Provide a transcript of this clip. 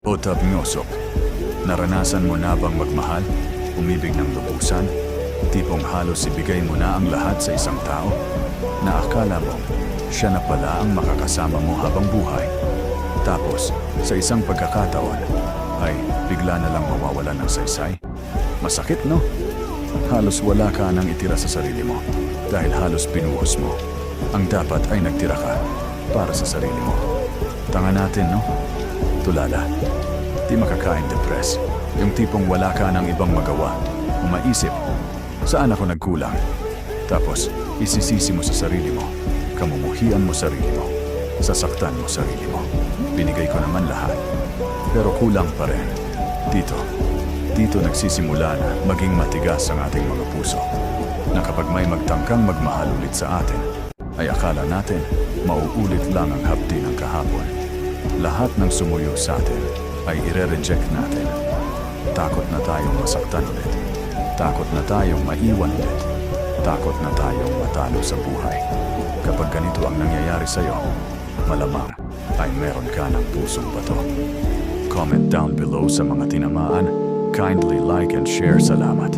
O Tabngosok, naranasan mo na bang magmahal, umibig ng lubusan, tipong halos ibigay mo na ang lahat sa isang tao, na akala mo siya na pala ang makakasama mo habang buhay. Tapos, sa isang pagkakataon, ay bigla na lang mawawalan ng saysay? Masakit, no? Halos wala ka nang itira sa sarili mo dahil halos pinuhos mo. Ang dapat ay nagtira ka para sa sarili mo. Tanga natin, no? Tulala, di makakain-depress. Yung tipong wala ka nang ibang magawa o maisip, saan ako nagkulang? Tapos, isisisi mo sa sarili mo, kamumuhian mo sarili mo, sasaktan mo sarili mo. Binigay ko naman lahat, pero kulang pa rin. Dito nagsisimula na maging matigas ang ating mga puso, na kapag may magtangkang magmahal ulit sa atin, ay akala natin mauulit lang ang hapdi ng kahapon. Lahat ng sumuyo sa atin ay ire-reject natin. Takot na tayong masaktan ulit. Takot na tayong maiwan ulit. Takot na tayong matalo sa buhay. Kapag ganito ang nangyayari sa'yo, malamang ay meron ka ng pusong bato. Comment down below sa mga tinamaan. Kindly like and share. Salamat.